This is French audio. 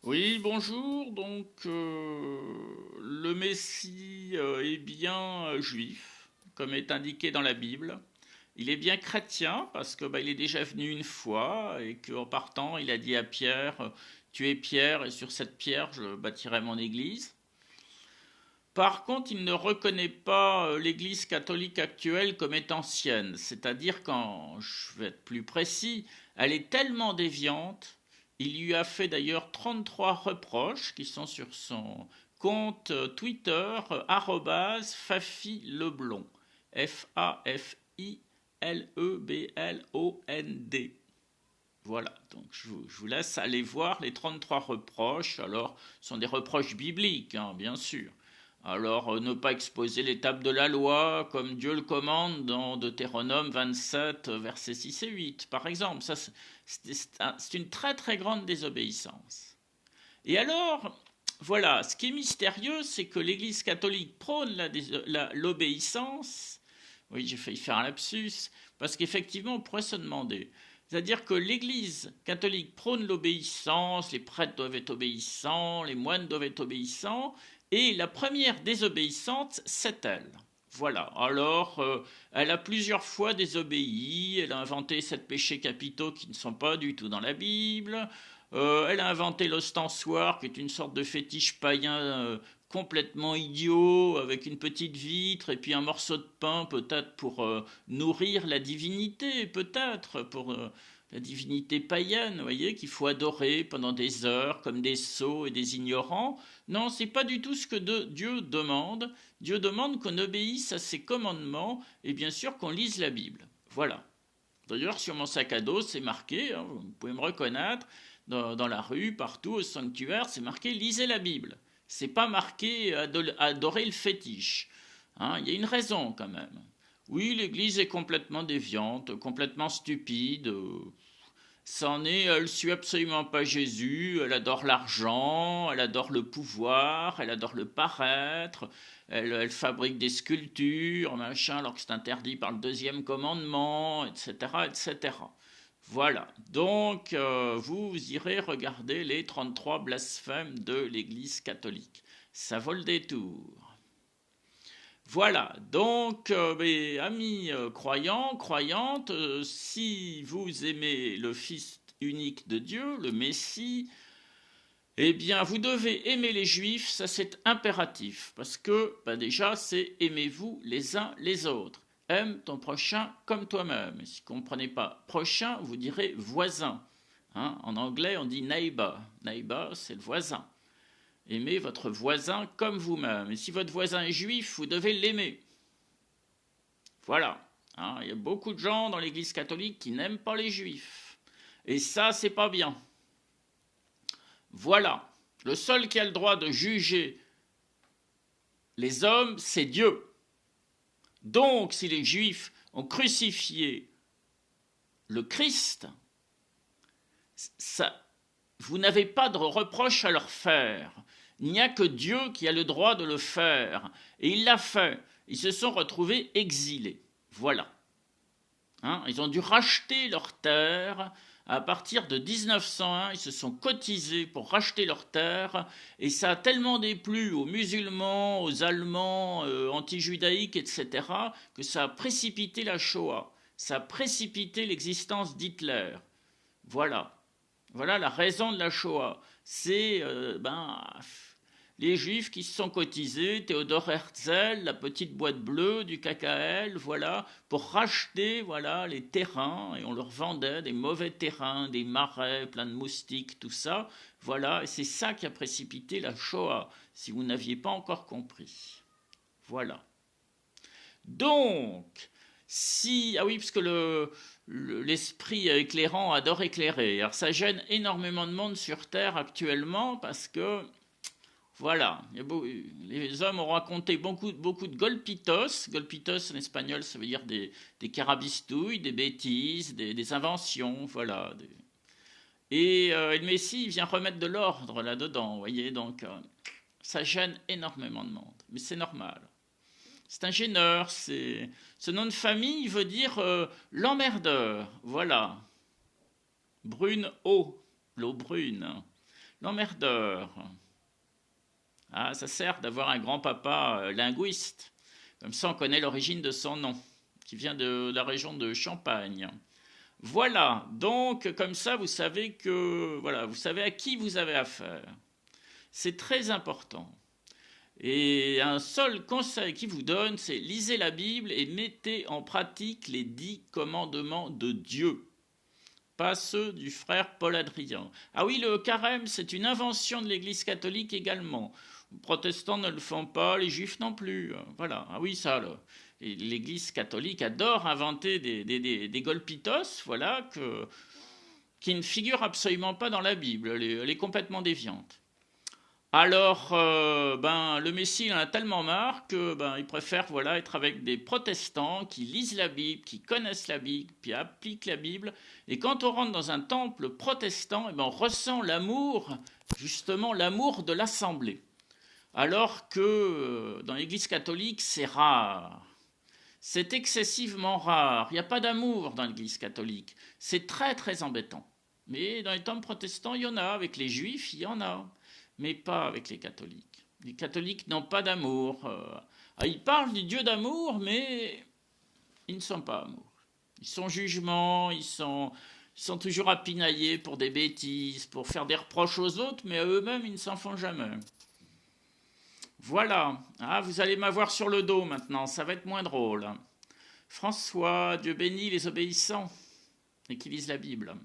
Oui, bonjour. Donc, le Messie est bien juif, comme est indiqué dans la Bible. Il est bien chrétien parce que il est déjà venu une fois et qu'en partant, il a dit à Pierre, tu es Pierre et sur cette pierre, je bâtirai mon église. Par contre, il ne reconnaît pas l'Église catholique actuelle comme étant ancienne, c'est-à-dire quand je vais être plus précis, elle est tellement déviante, il lui a fait d'ailleurs 33 reproches qui sont sur son compte Twitter @fafileblond, Fafileblond. Voilà, donc je vous laisse aller voir les 33 reproches. Alors, ce sont des reproches bibliques, hein, bien sûr. Alors, ne pas exposer l'étape de la loi comme Dieu le commande dans Deutéronome 27, versets 6 et 8, par exemple. Ça, c'est une très très grande désobéissance. Et alors, voilà, ce qui est mystérieux, c'est que l'Église catholique prône l'obéissance. Oui, j'ai failli faire un lapsus, parce qu'effectivement, on pourrait se demander. C'est-à-dire que l'Église catholique prône l'obéissance, les prêtres doivent être obéissants, les moines doivent être obéissants, et la première désobéissante, c'est elle. Voilà, alors elle a plusieurs fois désobéi, elle a inventé 7 péchés capitaux qui ne sont pas du tout dans la Bible, elle a inventé l'ostensoir, qui est une sorte de fétiche païen complètement idiot, avec une petite vitre et puis un morceau de pain, peut-être pour nourrir la divinité, peut-être pour la divinité païenne, vous voyez, qu'il faut adorer pendant des heures comme des sots et des ignorants. Non, c'est pas du tout ce que Dieu demande. Dieu demande qu'on obéisse à ses commandements et bien sûr qu'on lise la Bible. Voilà. D'ailleurs, sur mon sac à dos, c'est marqué, hein, vous pouvez me reconnaître, dans la rue, partout, au sanctuaire, c'est marqué lisez la Bible. C'est pas marqué adorer le fétiche. Hein, il y a une raison quand même. Oui, l'Église est complètement déviante, complètement stupide. C'en est, elle suit absolument pas Jésus, elle adore l'argent, elle adore le pouvoir, elle adore le paraître, elle fabrique des sculptures, machin, alors que c'est interdit par le deuxième commandement, etc., etc. Voilà, donc vous irez regarder les 33 blasphèmes de l'Église catholique. Ça vaut le détour. Voilà, donc mes amis croyants, croyantes, si vous aimez le Fils unique de Dieu, le Messie, eh bien vous devez aimer les Juifs, ça c'est impératif, parce que déjà c'est aimez-vous les uns les autres. Aime ton prochain comme toi-même. Si vous ne comprenez pas prochain, vous direz voisin. Hein, en anglais on dit neighbor. Neighbor c'est le voisin. Aimez votre voisin comme vous-même. Et si votre voisin est juif, vous devez l'aimer. Voilà. Hein, il y a beaucoup de gens dans l'Église catholique qui n'aiment pas les juifs. Et ça, c'est pas bien. Voilà. Le seul qui a le droit de juger les hommes, c'est Dieu. Donc, si les juifs ont crucifié le Christ, ça, vous n'avez pas de reproche à leur faire. Il n'y a que Dieu qui a le droit de le faire. Et il l'a fait. Ils se sont retrouvés exilés. Voilà. Hein, ils ont dû racheter leurs terres. À partir de 1901, ils se sont cotisés pour racheter leurs terres. Et ça a tellement déplu aux musulmans, aux Allemands, anti-judaïques, etc., que ça a précipité la Shoah. Ça a précipité l'existence d'Hitler. Voilà. Voilà la raison de la Shoah. C'est les Juifs qui se sont cotisés, Théodore Herzl, la petite boîte bleue du KKL, voilà, pour racheter voilà les terrains, et on leur vendait des mauvais terrains, des marais pleins de moustiques, tout ça. Voilà, et c'est ça qui a précipité la Shoah, si vous n'aviez pas encore compris. Voilà. Donc, si... Ah oui, parce que l'esprit éclairant adore éclairer. Alors ça gêne énormément de monde sur Terre actuellement parce que, voilà, les hommes ont raconté beaucoup de golpitos. Golpitos en espagnol, ça veut dire des carabistouilles, des bêtises, des inventions, voilà. Et le Messie il vient remettre de l'ordre là-dedans, vous voyez, donc ça gêne énormément de monde. Mais c'est normal. C'est un gêneur. Ce nom de famille veut dire l'emmerdeur. Voilà. Brune eau, l'eau brune. L'emmerdeur. Ah, ça sert d'avoir un grand-papa linguiste. Comme ça, on connaît l'origine de son nom, qui vient de la région de Champagne. Voilà, donc comme ça, vous savez que voilà, vous savez à qui vous avez affaire. C'est très important. Et un seul conseil qu'il vous donne, c'est lisez la Bible et mettez en pratique les 10 commandements de Dieu, pas ceux du frère Paul Adrien. Ah oui, le carême, c'est une invention de l'Église catholique également. Les protestants ne le font pas, les juifs non plus. Voilà, ah oui, ça, là. L'Église catholique adore inventer des golpitos, voilà, qui ne figurent absolument pas dans la Bible. Elle est complètement déviante. Alors, le Messie il en a tellement marre que il préfère voilà, être avec des protestants qui lisent la Bible, qui connaissent la Bible, qui appliquent la Bible. Et quand on rentre dans un temple protestant, on ressent l'amour, justement l'amour de l'assemblée. Alors que dans l'Église catholique, c'est rare. C'est excessivement rare. Il n'y a pas d'amour dans l'Église catholique. C'est très très embêtant. Mais dans les temples protestants, il y en a. Avec les juifs, il y en a. Mais pas avec les catholiques. Les catholiques n'ont pas d'amour. Ils parlent du Dieu d'amour, mais ils ne sont pas amour. Ils sont jugement, ils sont toujours apinaillés pour des bêtises, pour faire des reproches aux autres, mais à eux-mêmes, ils ne s'en font jamais. Voilà. Ah, vous allez m'avoir sur le dos maintenant, ça va être moins drôle. François, Dieu bénit les obéissants et qui lisent la Bible.